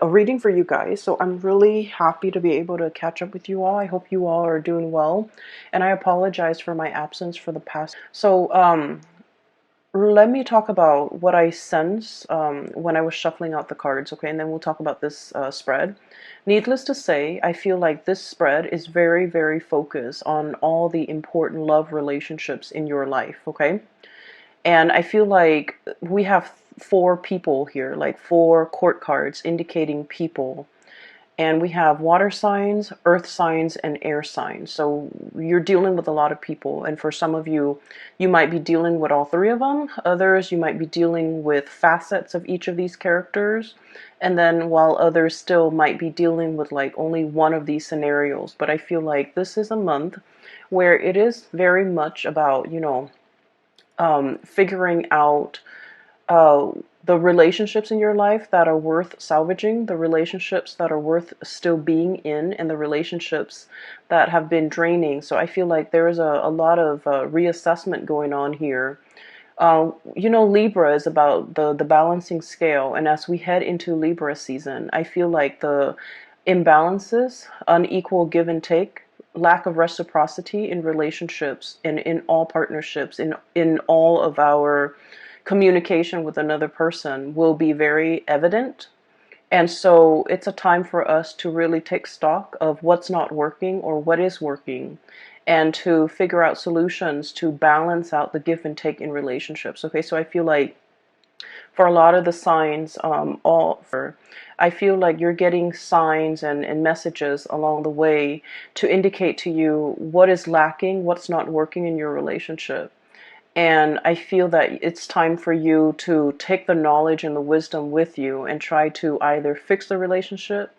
a reading for you guys. So I'm really happy to be able to catch up with you all. I hope you all are doing well, and I apologize for my absence for the past. So let me talk about what I sense when I was shuffling out the cards, okay? And then we'll talk about this spread. Needless to say, I feel like this spread is very, very focused on all the important love relationships in your life, okay? And I feel like we have four people here, like four court cards indicating people. And we have water signs, earth signs, and air signs. So you're dealing with a lot of people. And for some of you, you might be dealing with all three of them. Others, you might be dealing with facets of each of these characters. And then while others still might be dealing with like only one of these scenarios. But I feel like this is a month where it is very much about, figuring out uh, the relationships in your life that are worth salvaging, the relationships that are worth still being in, and the relationships that have been draining. So I feel like there is a lot of reassessment going on here. Libra is about the balancing scale, and as we head into Libra season, I feel like the imbalances, unequal give and take, lack of reciprocity in relationships and in all partnerships, in all of our communication with another person will be very evident. And so it's a time for us to really take stock of what's not working or what is working, and to figure out solutions to balance out the give and take in relationships. Okay, so I feel like for a lot of the signs, I feel like you're getting signs and messages along the way to indicate to you what is lacking, what's not working in your relationship. And I feel that it's time for you to take the knowledge and the wisdom with you and try to either fix the relationship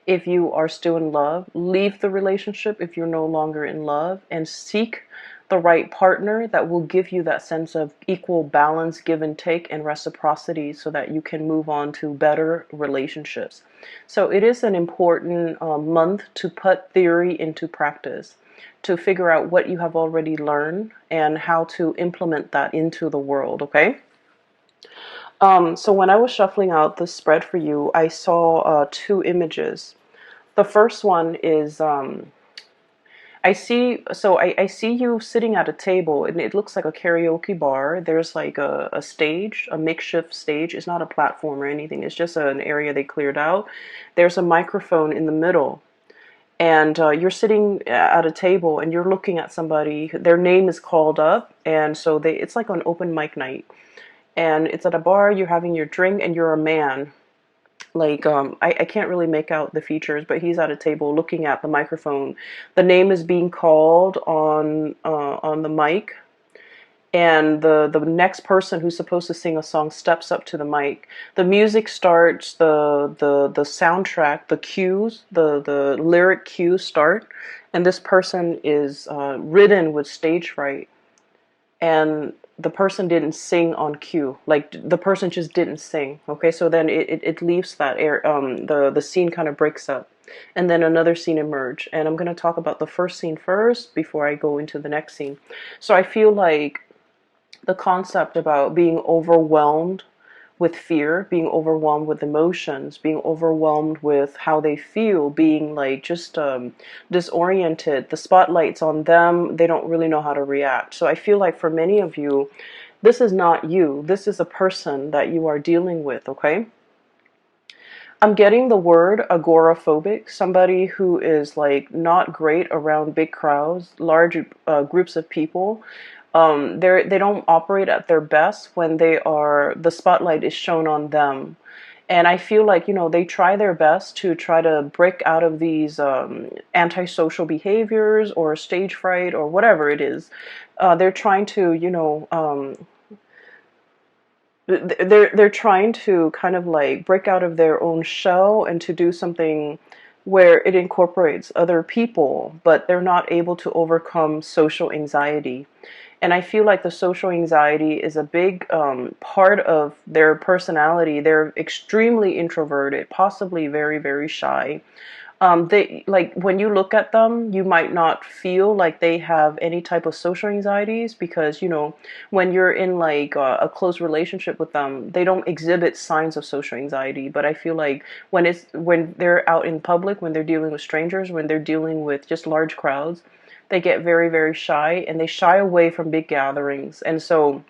if you are still in love, leave the relationship if you're no longer in love, and seek the right partner that will give you that sense of equal balance, give and take, and reciprocity so that you can move on to better relationships. So it is an important month to put theory into practice, to figure out what you have already learned and how to implement that into the world, okay? So when I was shuffling out the spread for you, I saw two images. The first one is I see you sitting at a table, and it looks like a karaoke bar. There's like a stage, a makeshift stage. It's not a platform or anything. It's just an area they cleared out. There's a microphone in the middle, and you're sitting at a table and you're looking at somebody. Their name is called up, and so it's like an open mic night, and it's at a bar. You're having your drink, and you're a man. Like I can't really make out the features, but he's at a table looking at the microphone. The name is being called on the mic, and the next person who's supposed to sing a song steps up to the mic. The music starts, the soundtrack, the cues, the lyric cues start, and this person is ridden with stage fright, and the person didn't sing on cue. Like the person just didn't sing. Okay, so then it leaves that air. The scene kind of breaks up, and then another scene emerge. And I'm gonna talk about the first scene first before I go into the next scene. So I feel like the concept about being overwhelmed with fear, being overwhelmed with emotions, being overwhelmed with how they feel, being like just disoriented. The spotlight's on them. They don't really know how to react. So I feel like for many of you, this is not you. This is a person that you are dealing with, okay? I'm getting the word agoraphobic, somebody who is like not great around big crowds, large groups of people. They don't operate at their best when the spotlight is shown on them. And I feel like, they try their best to try to break out of these antisocial behaviors or stage fright or whatever it is. They're trying to, they're trying to kind of like break out of their own shell and to do something where it incorporates other people, but they're not able to overcome social anxiety. And I feel like the social anxiety is a big part of their personality. They're extremely introverted, possibly very, very shy. They like when you look at them, you might not feel like they have any type of social anxieties because when you're in like a close relationship with them, they don't exhibit signs of social anxiety. But I feel like when they're out in public, when they're dealing with strangers, when they're dealing with just large crowds, they get very, very shy and they shy away from big gatherings. And so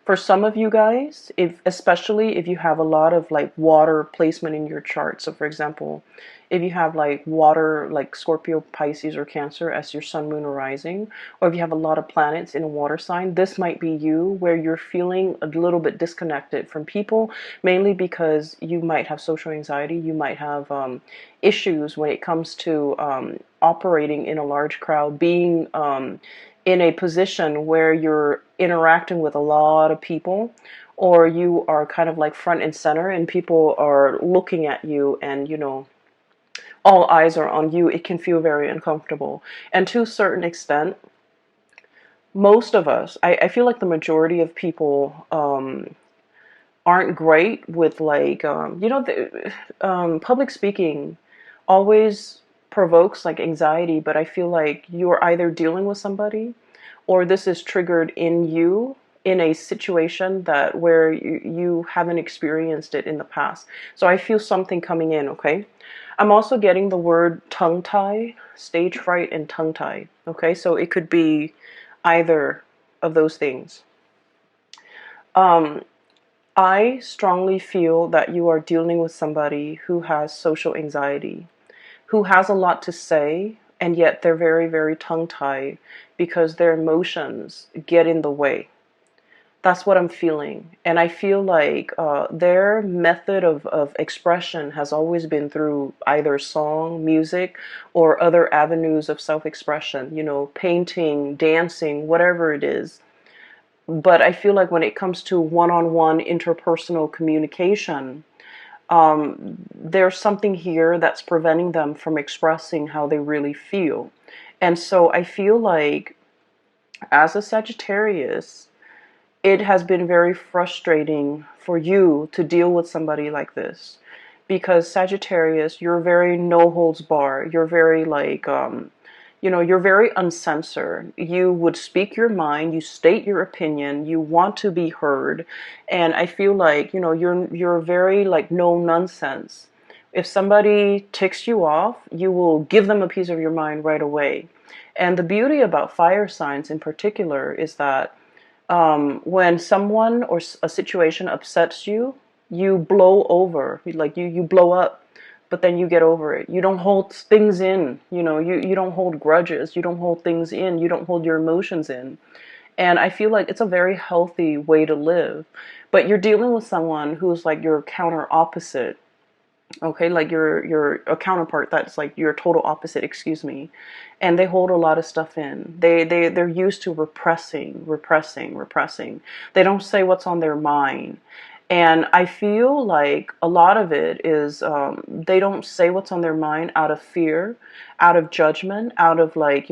for some of you guys, if especially if you have a lot of like water placement in your chart. So for example, if you have like water like Scorpio, Pisces, or Cancer as your sun, moon, or rising, or if you have a lot of planets in a water sign, this might be you where you're feeling a little bit disconnected from people, mainly because you might have social anxiety, you might have issues when it comes to operating in a large crowd, being in a position where you're interacting with a lot of people, or you are kind of like front and center and people are looking at you and all eyes are on you. It can feel very uncomfortable. And to a certain extent, most of us, I feel like the majority of people aren't great with like public speaking always provokes like anxiety, but I feel like you're either dealing with somebody or this is triggered in you in a situation that where you haven't experienced it in the past. So I feel something coming in, okay? I'm also getting the word tongue tie, stage fright, and tongue tie. Okay, so it could be either of those things. I strongly feel that you are dealing with somebody who has social anxiety, who has a lot to say, and yet they're very, very tongue-tied because their emotions get in the way. That's what I'm feeling. And I feel like their method of expression has always been through either song, music, or other avenues of self-expression, painting, dancing, whatever it is. But I feel like when it comes to one-on-one interpersonal communication, there's something here that's preventing them from expressing how they really feel. And so I feel like as a Sagittarius, it has been very frustrating for you to deal with somebody like this because Sagittarius, you're very no holds bar. You're very like, you're very uncensored. You would speak your mind, you state your opinion, you want to be heard. And I feel like, you're very like no nonsense. If somebody ticks you off, you will give them a piece of your mind right away. And the beauty about fire signs in particular is that when someone or a situation upsets you, you blow over, like you blow up, but then you get over it. You don't hold things in, you don't hold grudges, you don't hold things in, you don't hold your emotions in. And I feel like it's a very healthy way to live. But you're dealing with someone who's like your counter opposite. Okay, like you're a counterpart that's like your total opposite, excuse me. And they hold a lot of stuff in. They're used to repressing. They don't say what's on their mind. And I feel like a lot of it is they don't say what's on their mind out of fear, out of judgment, out of like,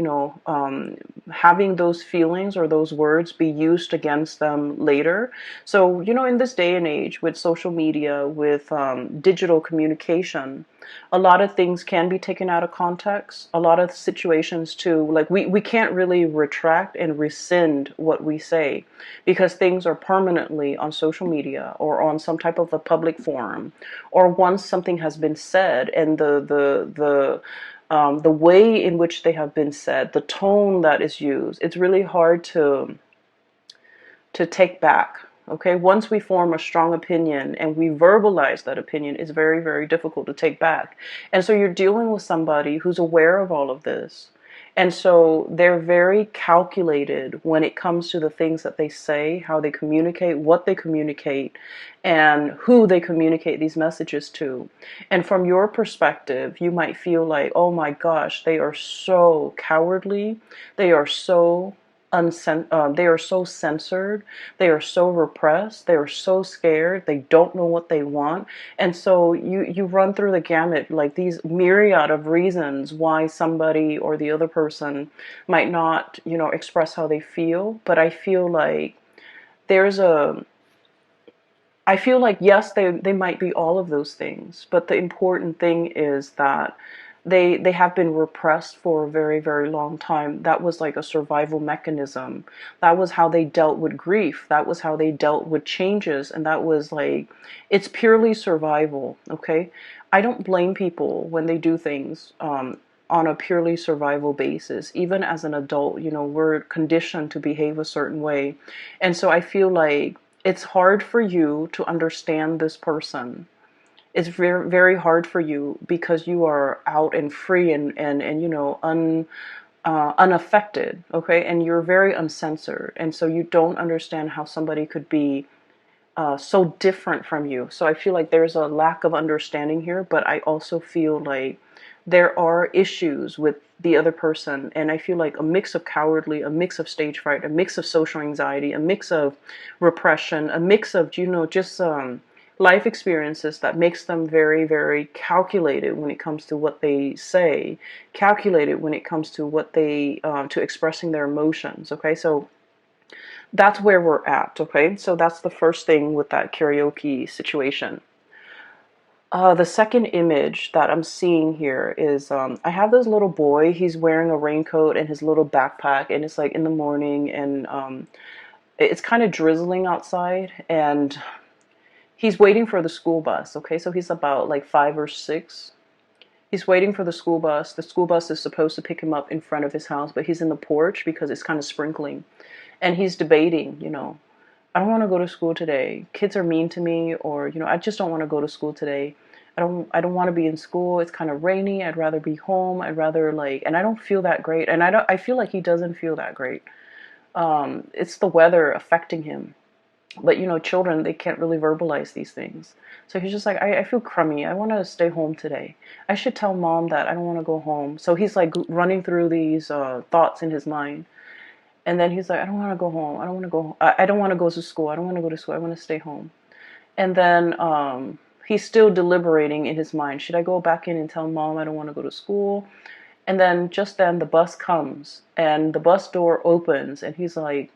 having those feelings or those words be used against them later. So, in this day and age with social media, with digital communication, a lot of things can be taken out of context. A lot of situations too, like we can't really retract and rescind what we say because things are permanently on social media or on some type of a public forum, or once something has been said and the way in which they have been said, the tone that is used, it's really hard to take back. Okay, once we form a strong opinion and we verbalize that opinion, it's very, very difficult to take back. And so you're dealing with somebody who's aware of all of this. And so they're very calculated when it comes to the things that they say, how they communicate, what they communicate, and who they communicate these messages to. And from your perspective, you might feel like, oh my gosh, they are so cowardly. They are so they are so censored, they are so repressed, they are so scared, they don't know what they want. And so you run through the gamut, like these myriad of reasons why somebody or the other person might not, express how they feel. But I feel like there's a I feel like, yes, they might be all of those things, but the important thing is that they have been repressed for a very, very long time. That was like a survival mechanism. That was how they dealt with grief. That was how they dealt with changes. And that was like, it's purely survival. Okay. I don't blame people when they do things on a purely survival basis. Even as an adult, you know, we're conditioned to behave a certain way. And so I feel like it's hard for you to understand this person. It's very, very hard for you because you are out and free and you know, unaffected, okay? And you're very uncensored. And so you don't understand how somebody could be so different from you. So I feel like there's a lack of understanding here, but I also feel like there are issues with the other person. And I feel like a mix of cowardly, a mix of stage fright, a mix of social anxiety, a mix of repression, a mix of, you know, just life experiences that makes them very, very calculated when it comes to what they say, calculated when it comes to what they, to expressing their emotions. Okay, so that's where we're at. Okay, so that's the first thing with that karaoke situation. The second image that I'm seeing here is I have this little boy. He's wearing a raincoat and his little backpack, and it's like in the morning, and it's kind of drizzling outside, and he's waiting for the school bus. Okay, so he's about like 5 or 6. He's waiting for the school bus. The school bus is supposed to pick him up in front of his house, but he's in the porch because it's kind of sprinkling. And he's debating, you know, I don't want to go to school today. Kids are mean to me, or, you know, I just don't want to go to school today. I don't want to be in school. It's kind of rainy. I'd rather be home. I'd rather like, and I don't feel that great. And I feel like he doesn't feel that great. It's the weather affecting him. But, you know, children, they can't really verbalize these things. So he's just like, I feel crummy. I want to stay home today. I should tell mom that I don't want to go home. So he's like running through these thoughts in his mind. And then he's like, I don't want to go home. I don't want to go. I don't want to go to school. I don't want to go to school. I want to stay home. And then he's still deliberating in his mind. Should I go back in and tell mom I don't want to go to school? And then just then the bus comes and the bus door opens and he's like,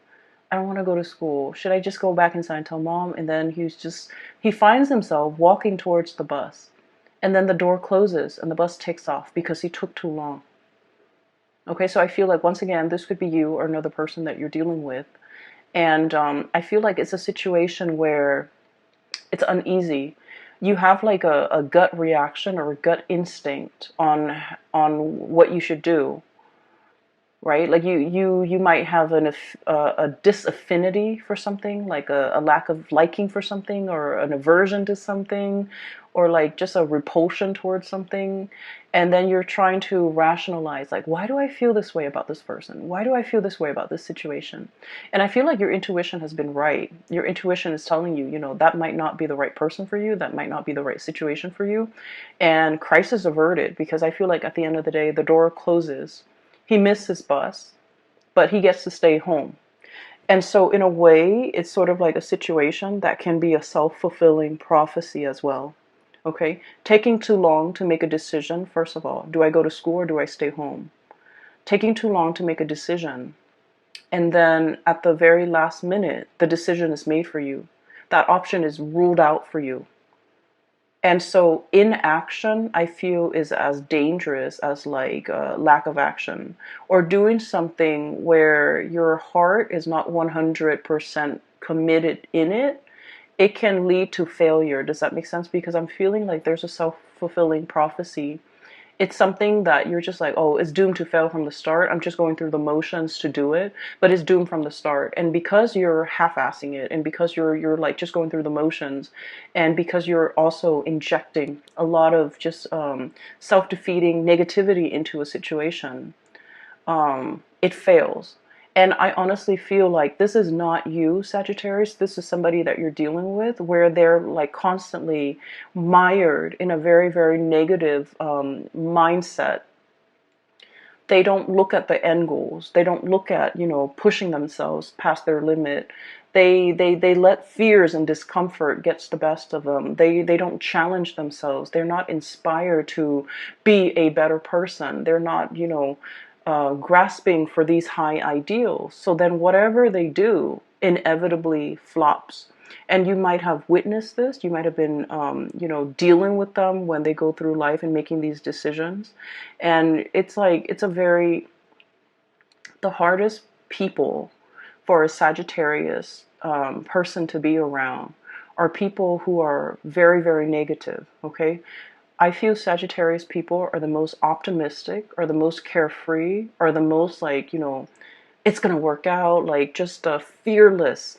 I don't want to go to school. Should I just go back inside and tell mom? And then he finds himself walking towards the bus. And then the door closes and the bus takes off because he took too long. Okay, so I feel like, once again, this could be you or another person that you're dealing with. And I feel like it's a situation where it's uneasy. You have like a gut reaction or a gut instinct on what you should do, right? Like you might have a disaffinity for something, like a lack of liking for something, or an aversion to something, or like just a repulsion towards something. And then you're trying to rationalize, like, why do I feel this way about this person? Why do I feel this way about this situation? And I feel like your intuition has been right. Your intuition is telling you, you know, that might not be the right person for you. That might not be the right situation for you. And crisis averted, because I feel like at the end of the day, the door closes. He missed his bus, but he gets to stay home. And so in a way, it's sort of like a situation that can be a self-fulfilling prophecy as well. Okay, taking too long to make a decision. First of all, do I go to school or do I stay home? Taking too long to make a decision. And then at the very last minute, the decision is made for you. That option is ruled out for you. And so inaction, I feel, is as dangerous as like lack of action, or doing something where your heart is not 100% committed in it. It can lead to failure. Does that make sense? Because I'm feeling like there's a self-fulfilling prophecy. It's something that you're just like, oh, it's doomed to fail from the start. I'm just going through the motions to do it, but it's doomed from the start. And because you're half-assing it, and because you're like just going through the motions, and because you're also injecting a lot of just self-defeating negativity into a situation, it fails. And I honestly feel like this is not you, Sagittarius. This is somebody that you're dealing with, where they're like constantly mired in a very, very negative mindset. They don't look at the end goals. They don't look at, you know, pushing themselves past their limit. They let fears and discomfort gets the best of them. They don't challenge themselves. They're not inspired to be a better person. They're not, you know, grasping for these high ideals. So then whatever they do inevitably flops. And you might have witnessed this. You might have been, dealing with them when they go through life and making these decisions. And it's like, the hardest people for a Sagittarius person to be around are people who are very, very negative, okay? I feel Sagittarius people are the most optimistic, are the most carefree, are the most like, it's going to work out, like just fearless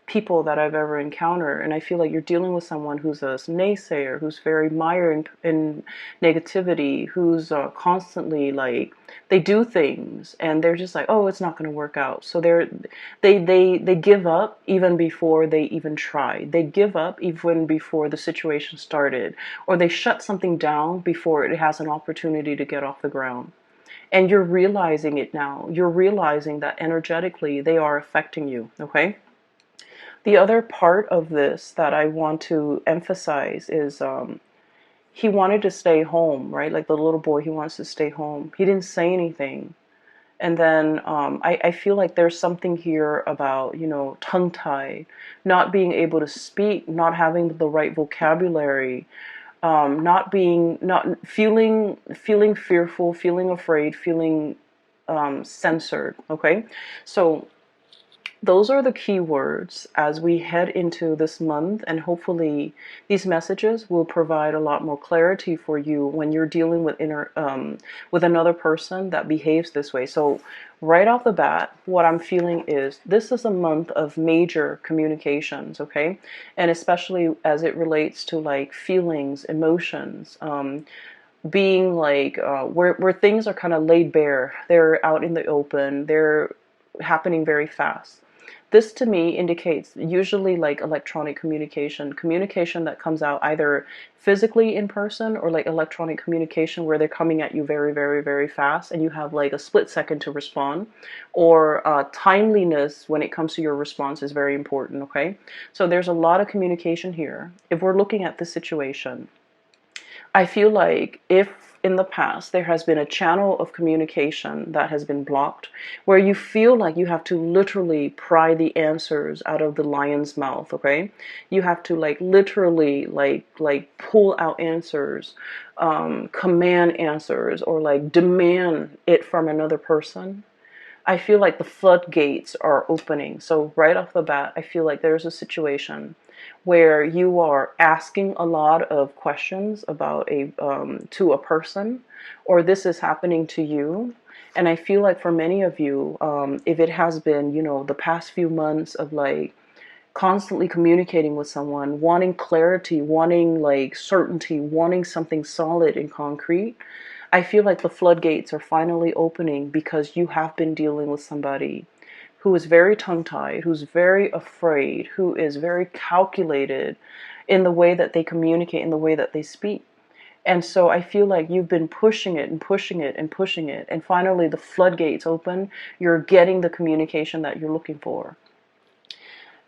people that I've ever encountered. And I feel like you're dealing with someone who's a naysayer, who's very mired in negativity, who's constantly like, they do things and they're just like, oh, it's not going to work out. So they give up even before they even try. They give up even before the situation started, or they shut something down before it has an opportunity to get off the ground. And you're realizing it now. You're realizing that energetically they are affecting you, okay? The other part of this that I want to emphasize is he wanted to stay home, right? Like the little boy, he wants to stay home. He didn't say anything. And then I feel like there's something here about, tongue-tied, not being able to speak, not having the right vocabulary, not feeling fearful, feeling afraid, feeling censored, okay? So those are the key words as we head into this month, and hopefully these messages will provide a lot more clarity for you when you're dealing with with another person that behaves this way. So right off the bat, what I'm feeling is this is a month of major communications, okay? And especially as it relates to like feelings, emotions, being like where things are kind of laid bare, they're out in the open, they're happening very fast. This to me indicates usually like electronic communication, communication that comes out either physically in person or like electronic communication where they're coming at you very, very, very fast and you have like a split second to respond, or timeliness when it comes to your response is very important, okay? So there's a lot of communication here. If we're looking at this situation, I feel like if in the past there has been a channel of communication that has been blocked, where you feel like you have to literally pry the answers out of the lion's mouth, okay? You have to like literally like pull out answers, command answers, or like demand it from another person. I feel like the floodgates are opening. So right off the bat, I feel like there's a situation where you are asking a lot of questions about to a person, or this is happening to you. And I feel like for many of you, if it has been, the past few months of like constantly communicating with someone, wanting clarity, wanting like certainty, wanting something solid and concrete, I feel like the floodgates are finally opening because you have been dealing with somebody who is very tongue-tied, who's very afraid, who is very calculated in the way that they communicate, in the way that they speak. And so I feel like you've been pushing it and pushing it and pushing it, and finally the floodgates open. You're getting the communication that you're looking for.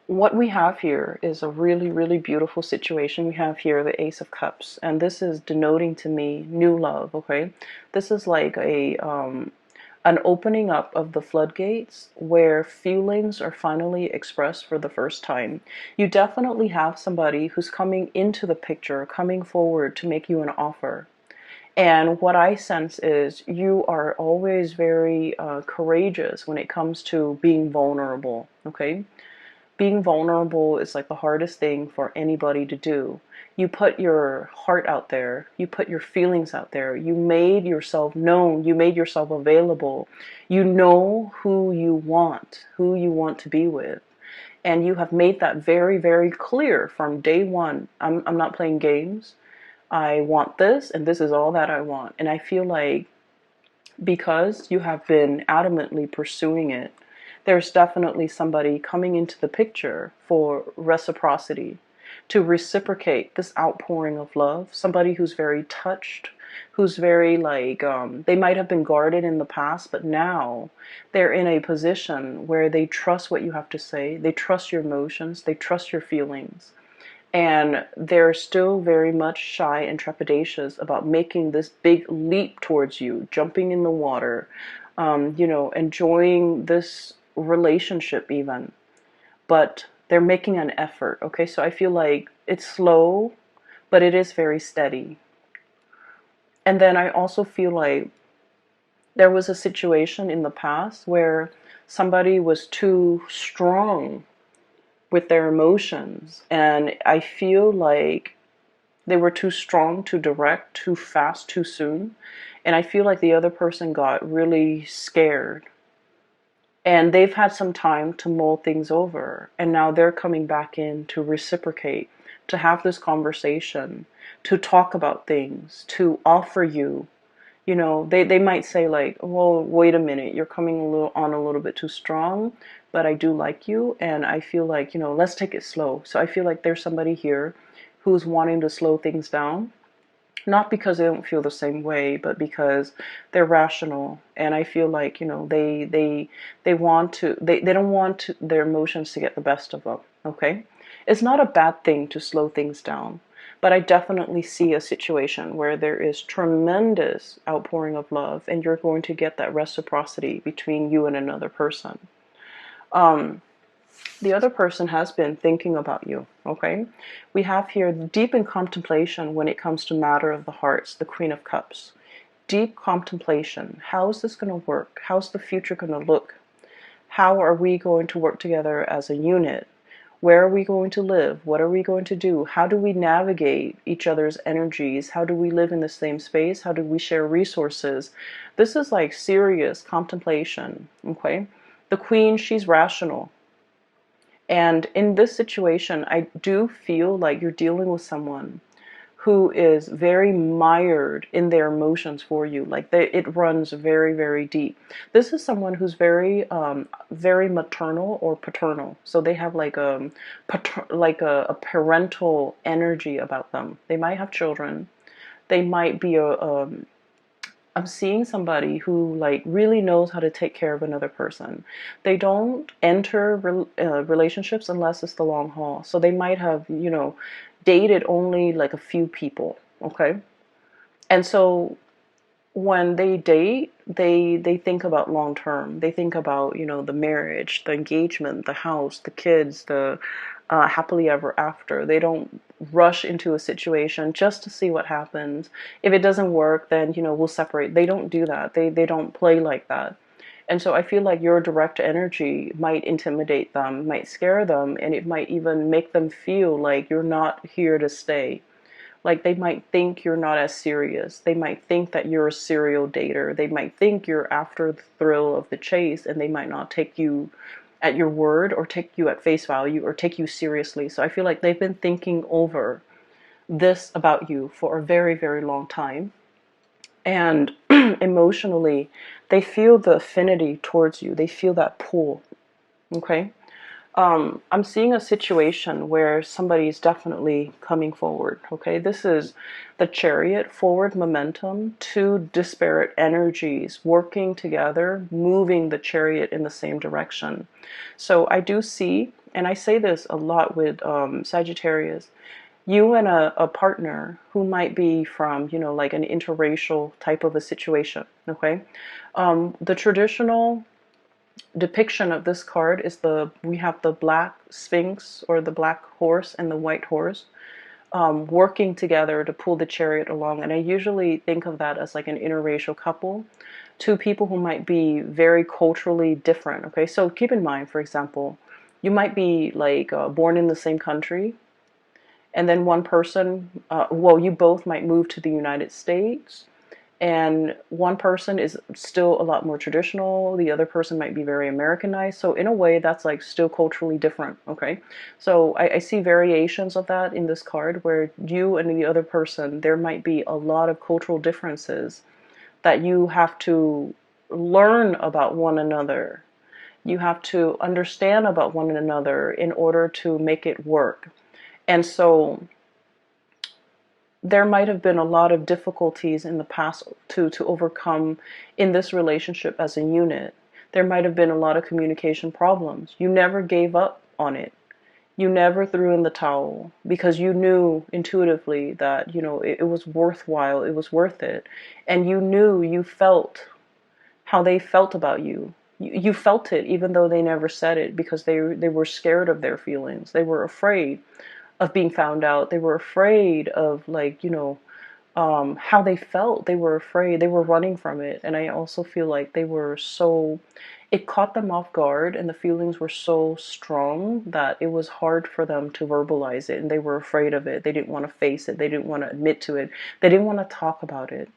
What we have here is a really, really beautiful situation. We have here the Ace of Cups, and this is denoting to me new love, okay? This is like an opening up of the floodgates where feelings are finally expressed for the first time. You definitely have somebody who's coming into the picture, coming forward to make you an offer. And what I sense is you are always very courageous when it comes to being vulnerable, okay? Being vulnerable is like the hardest thing for anybody to do. You put your heart out there, you put your feelings out there, you made yourself known, you made yourself available. You know who you want to be with. And you have made that very, very clear from day one. I'm not playing games. I want this, and this is all that I want. And I feel like because you have been adamantly pursuing it, there's definitely somebody coming into the picture for reciprocity, to reciprocate this outpouring of love. Somebody who's very touched, who's very like, they might have been guarded in the past, but now they're in a position where they trust what you have to say, they trust your emotions, they trust your feelings. And they're still very much shy and trepidatious about making this big leap towards you, jumping in the water, enjoying this relationship even. But They're making an effort. Okay, so I feel like it's slow, but it is very steady. And then I also feel like there was a situation in the past where somebody was too strong with their emotions, and I feel like they were too strong, too direct, too fast, too soon. And I feel like the other person got really scared. And they've had some time to mull things over. And now they're coming back in to reciprocate, to have this conversation, to talk about things, to offer you. They might say like, well, wait a minute, you're coming a little bit too strong, but I do like you, and I feel like, let's take it slow. So I feel like there's somebody here who's wanting to slow things down, not because they don't feel the same way, but because they're rational. And I feel like, they want to, they don't want their emotions to get the best of them. Okay, it's not a bad thing to slow things down, but I definitely see a situation where there is tremendous outpouring of love, and you're going to get that reciprocity between you and another person. The other person has been thinking about you. Okay, we have here deep in contemplation when it comes to matter of the hearts, the Queen of Cups. Deep contemplation. How is this going to work? How's the future going to look? How are we going to work together as a unit? Where are we going to live? What are we going to do? How do we navigate each other's energies? How do we live in the same space? How do we share resources? This is like serious contemplation. Okay, the Queen, she's rational. And in this situation, I do feel like you're dealing with someone who is very mired in their emotions for you. Like it runs very, very deep. This is someone who's very, very maternal or paternal. So they have like a parental energy about them. They might have children. They might be I'm seeing somebody who like really knows how to take care of another person. They don't enter relationships unless it's the long haul. So they might have, dated only like a few people. Okay. And so when they date, they think about long term. They think about, the marriage, the engagement, the house, the kids, the happily ever after. They don't rush into a situation just to see what happens. If it doesn't work, then, we'll separate. They don't do that. They don't play like that. And so I feel like your direct energy might intimidate them, might scare them, and it might even make them feel like you're not here to stay. Like they might think you're not as serious. They might think that you're a serial dater. They might think you're after the thrill of the chase, and they might not take you at your word or take you at face value or take you seriously. So I feel like they've been thinking over this about you for a very, very long time. And emotionally, they feel the affinity towards you. They feel that pull. Okay? I'm seeing a situation where somebody is definitely coming forward. Okay, this is the Chariot, forward momentum, two disparate energies working together, moving the Chariot in the same direction. So I do see, and I say this a lot with Sagittarius, you and a partner who might be from, like an interracial type of a situation. Okay, the traditional depiction of this card is we have the black sphinx or the black horse and the white horse working together to pull the chariot along. And I usually think of that as like an interracial couple, two people who might be very culturally different. Okay, so keep in mind, for example, you might be like born in the same country, and then one person, you both might move to the United States, and one person is still a lot more traditional, the other person might be very Americanized. So in a way, that's like still culturally different. Okay, so I see variations of that in this card where you and the other person, there might be a lot of cultural differences that you have to learn about one another. You have to understand about one another in order to make it work. And so there might have been a lot of difficulties in the past to overcome in this relationship as a unit. There might have been a lot of communication problems. You never gave up on it. You never threw in the towel because you knew intuitively that, it was worthwhile, it was worth it. And you knew, you felt how they felt about you. You felt it even though they never said it, because they were scared of their feelings. They were afraid of being found out. They were afraid of, like, how they felt. They were afraid. They were running from it. And I also feel like they were so, it caught them off guard, and the feelings were so strong that it was hard for them to verbalize it, and they were afraid of it. They didn't want to face it. They didn't want to admit to it. They didn't want to talk about it.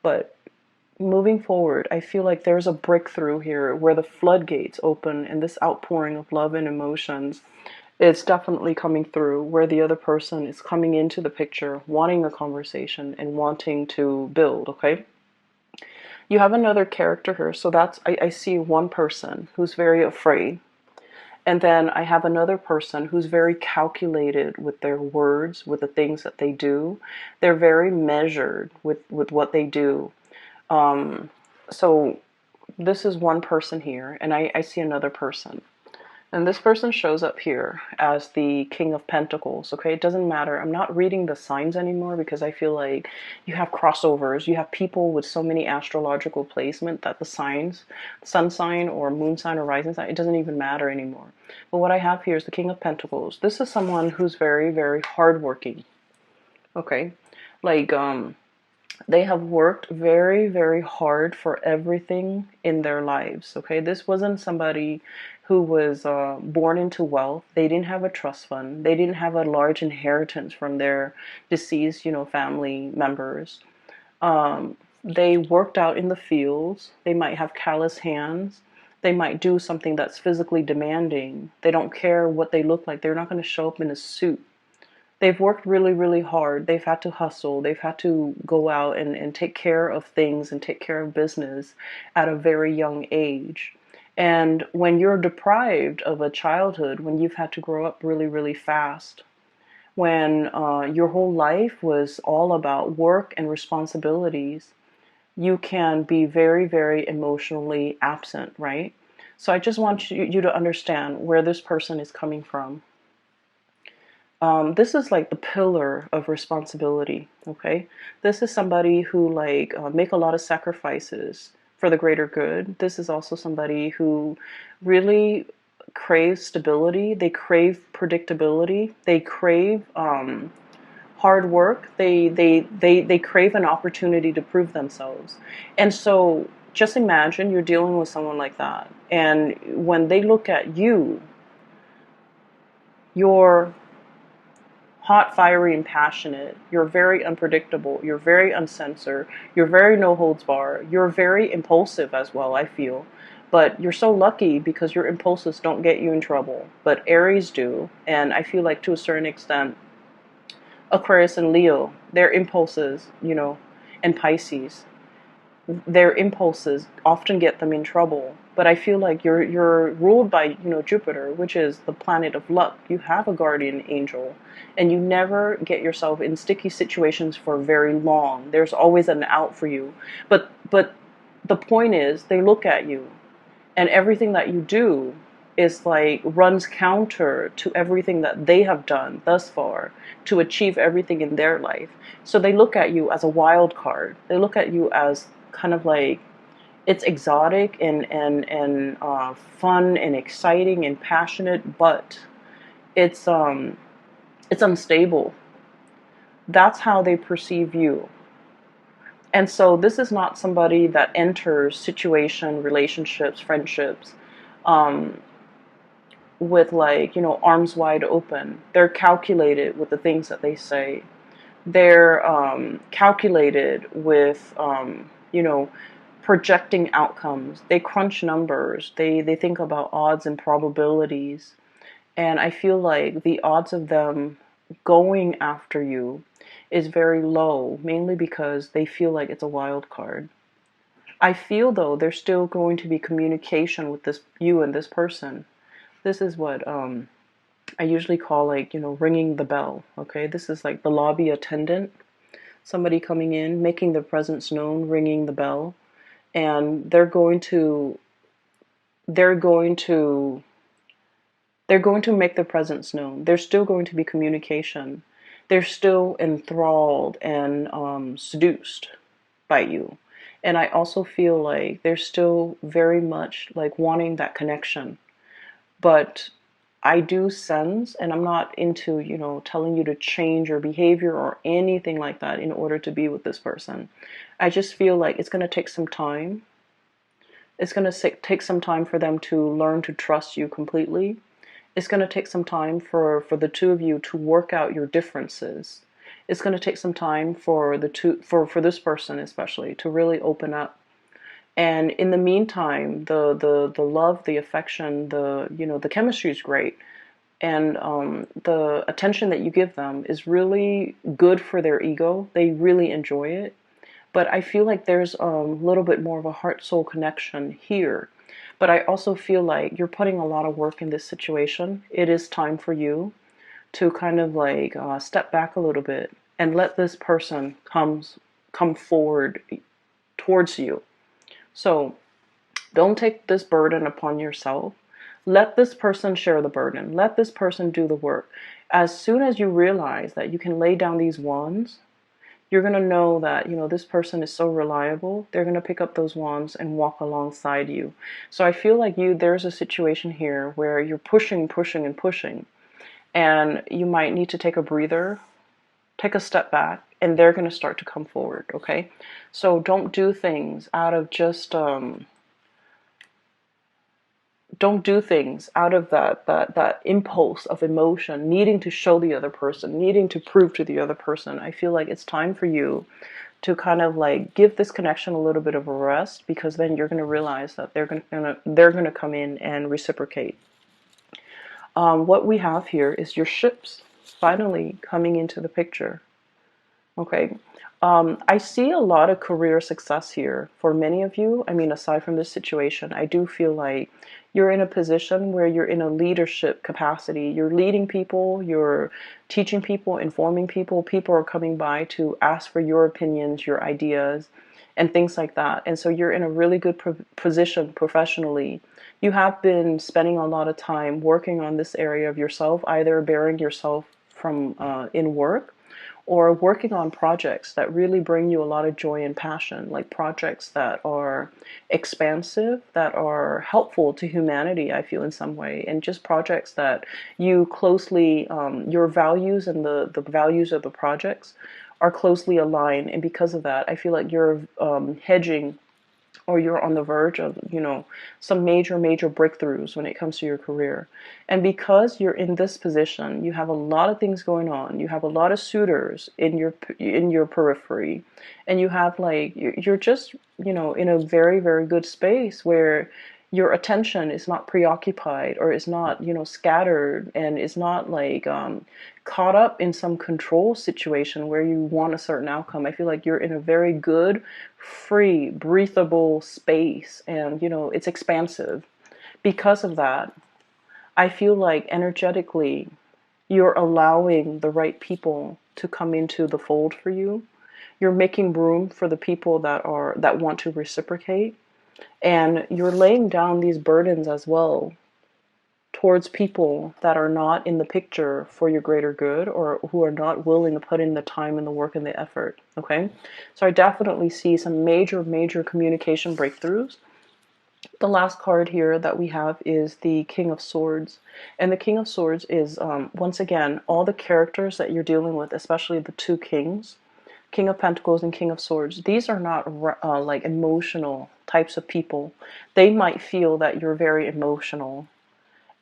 But moving forward, I feel like there's a breakthrough here where the floodgates open, and this outpouring of love and emotions is definitely coming through, where the other person is coming into the picture, wanting a conversation and wanting to build, okay? You have another character here, so I see one person who's very afraid. And then I have another person who's very calculated with their words, with the things that they do. They're very measured with what they do. So this is one person here, and I see another person. And this person shows up here as the King of Pentacles, okay? It doesn't matter. I'm not reading the signs anymore because I feel like you have crossovers. You have people with so many astrological placement that the signs, sun sign or moon sign or rising sign, it doesn't even matter anymore. But what I have here is the King of Pentacles. This is someone who's very, very hardworking, okay? Like, they have worked very, very hard for everything in their lives, okay? This wasn't somebody who was born into wealth. They didn't have a trust fund. They didn't have a large inheritance from their deceased, family members. They worked out in the fields. They might have callous hands. They might do something that's physically demanding. They don't care what they look like. They're not going to show up in a suit. They've worked really, really hard. They've had to hustle. They've had to go out and take care of things and take care of business at a very young age. And when you're deprived of a childhood, when you've had to grow up really, really fast, when your whole life was all about work and responsibilities, you can be very, very emotionally absent, right? So I just want you to understand where this person is coming from. This is like the pillar of responsibility, okay? This is somebody who make a lot of sacrifices for the greater good. This is also somebody who really craves stability. They crave predictability. They crave hard work. They crave an opportunity to prove themselves. And so just imagine you're dealing with someone like that. And when they look at you, you're hot, fiery, and passionate. You're very unpredictable. You're very uncensored. You're very no holds bar. You're very impulsive as well, I feel. But you're so lucky because your impulses don't get you in trouble. But Aries do. And I feel like to a certain extent, Aquarius and Leo, their impulses, and Pisces, their impulses often get them in trouble. But I feel like you're ruled by, Jupiter, which is the planet of luck. You have a guardian angel, and you never get yourself in sticky situations for very long. There's always an out for you. But the point is, they look at you, and everything that you do is runs counter to everything that they have done thus far to achieve everything in their life. So they look at you as a wild card. They look at you as kind of like, it's exotic and fun and exciting and passionate, but it's unstable. That's how they perceive you. And so this is not somebody that enters relationships, friendships, with arms wide open. They're calculated with the things that they say. They're calculated with projecting outcomes. They crunch numbers. They think about odds and probabilities. And I feel like the odds of them going after you is very low, mainly because they feel like it's a wild card. I feel though there's still going to be communication with you and this person. This is what I usually call ringing the bell. Okay, this is like the lobby attendant, somebody coming in, making their presence known, ringing the bell, and they're going to make their presence known. There's still going to be communication. They're still enthralled and seduced by you. And I also feel like they're still very much like wanting that connection. But I do sense, and I'm not into, telling you to change your behavior or anything like that in order to be with this person. I just feel like it's going to take some time. It's going to take some time for them to learn to trust you completely. It's going to take some time for the two of you to work out your differences. It's going to take some time for for this person especially to really open up. And in the meantime, the love, the affection, the chemistry is great, and the attention that you give them is really good for their ego. They really enjoy it. But I feel like there's a little bit more of a heart soul connection here. But I also feel like you're putting a lot of work in this situation. It is time for you to kind of like step back a little bit and let this person come forward towards you. So don't take this burden upon yourself. Let this person share the burden. Let this person do the work. As soon as you realize that you can lay down these wands, you're going to know that, this person is so reliable. They're going to pick up those wands and walk alongside you. So I feel like there's a situation here where you're pushing, pushing, and pushing. And you might need to take a breather, take a step back, and they're going to start to come forward, okay? So don't do things out of just don't do things out of that impulse of emotion, needing to show the other person, needing to prove to the other person. I feel like it's time for you to kind of like give this connection a little bit of a rest, because then you're going to realize that they're going to come in and reciprocate. What we have here is your ships finally coming into the picture. Okay. I see a lot of career success here for many of you. I mean, aside from this situation, I do feel like you're in a position where you're in a leadership capacity. You're leading people, you're teaching people, informing people. People are coming by to ask for your opinions, your ideas, and things like that. And so you're in a really good position professionally. You have been spending a lot of time working on this area of yourself, either bearing yourself from in work, or working on projects that really bring you a lot of joy and passion, like projects that are expansive, that are helpful to humanity, I feel, in some way, and just projects that you closely, your values and the values of the projects are closely aligned. And because of that, I feel like you're hedging, or you're on the verge of, some major breakthroughs when it comes to your career. And because you're in this position, you have a lot of things going on. You have a lot of suitors in your periphery, and you have like you're just, in a very, very good space where your attention is not preoccupied, or is not, scattered, and is not like caught up in some control situation where you want a certain outcome. I feel like you're in a very good, free, breathable space, and it's expansive. Because of that, I feel like energetically you're allowing the right people to come into the fold for you. You're making room for the people that want to reciprocate, and you're laying down these burdens as well towards people that are not in the picture for your greater good, or who are not willing to put in the time and the work and the effort. Okay, so I definitely see some major communication breakthroughs. The last card here that we have is the King of Swords, and the King of Swords is once again all the characters that you're dealing with, especially the two kings, King of Pentacles and King of Swords. These are not like emotional types of people. They might feel that you're very emotional,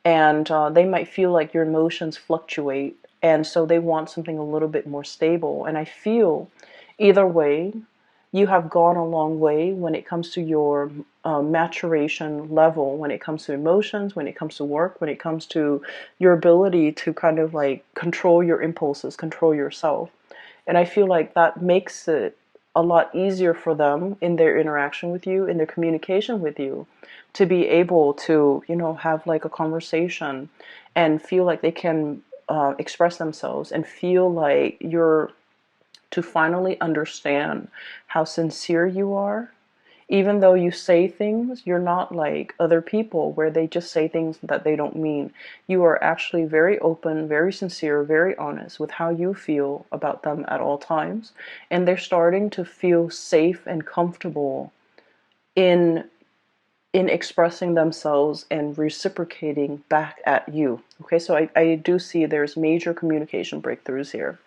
and they might feel like your emotions fluctuate, and so they want something a little bit more stable. And I feel either way, you have gone a long way when it comes to your maturation level, when it comes to emotions, when it comes to work, when it comes to your ability to kind of like control your impulses, control yourself. And I feel like that makes it a lot easier for them in their interaction with you, in their communication with you, to be able to, have like a conversation and feel like they can express themselves, and feel like you're to finally understand how sincere you are. Even though you say things, you're not like other people where they just say things that they don't mean. You are actually very open, very sincere, very honest with how you feel about them at all times. And they're starting to feel safe and comfortable in expressing themselves and reciprocating back at you. Okay, so I do see there's major communication breakthroughs here.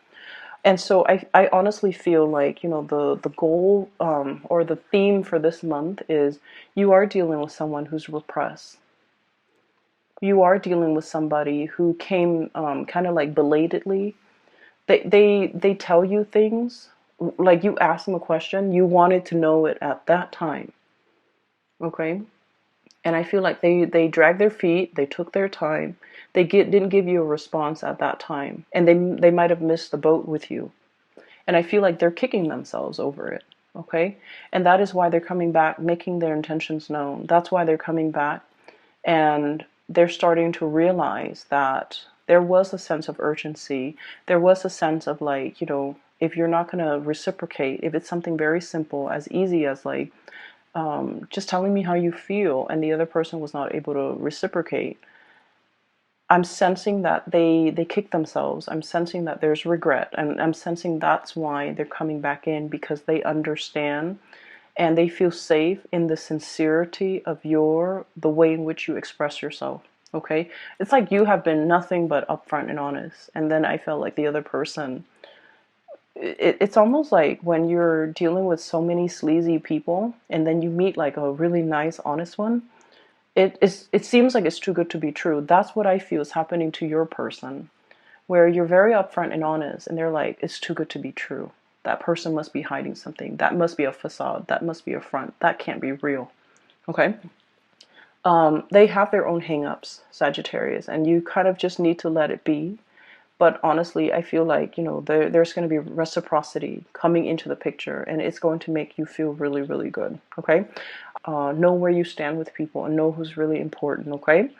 And so I honestly feel like, the goal, or the theme for this month is you are dealing with someone who's repressed. You are dealing with somebody who came, kind of like belatedly. They tell you things, like you ask them a question, you wanted to know it at that time. Okay? And I feel like they dragged their feet, they took their time, didn't give you a response at that time, and they might have missed the boat with you. And I feel like they're kicking themselves over it. Okay? And that is why they're coming back, making their intentions known. That's why they're coming back, and they're starting to realize that there was a sense of urgency. There was a sense of, like, if you're not going to reciprocate, if it's something very simple, as easy as, like, just telling me how you feel, and the other person was not able to reciprocate, I'm sensing that they kick themselves. I'm sensing that there's regret, and I'm sensing that's why they're coming back in, because they understand and they feel safe in the sincerity of the way in which you express yourself. Okay, it's like you have been nothing but upfront and honest, and then I felt like the other person, it's almost like when you're dealing with so many sleazy people and then you meet like a really nice honest one, it seems like it's too good to be true. That's what I feel is happening to your person, where you're very upfront and honest, and they're like, it's too good to be true. That person must be hiding something. That must be a facade. That must be a front. That can't be real. Okay? They have their own hangups, Sagittarius, and you kind of just need to let it be. But honestly, I feel like, there's going to be reciprocity coming into the picture, and it's going to make you feel really, really good. Okay? Know where you stand with people and know who's really important. Okay?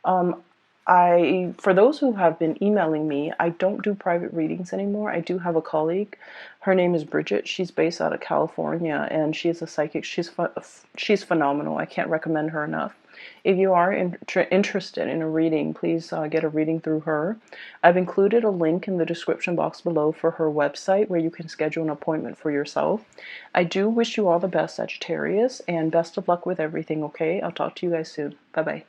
For those who have been emailing me, I don't do private readings anymore. I do have a colleague. Her name is Bridget. She's based out of California, and she is a psychic. She's phenomenal. I can't recommend her enough. If you are interested in a reading, please get a reading through her. I've included a link in the description box below for her website where you can schedule an appointment for yourself. I do wish you all the best, Sagittarius, and best of luck with everything, okay? I'll talk to you guys soon. Bye-bye.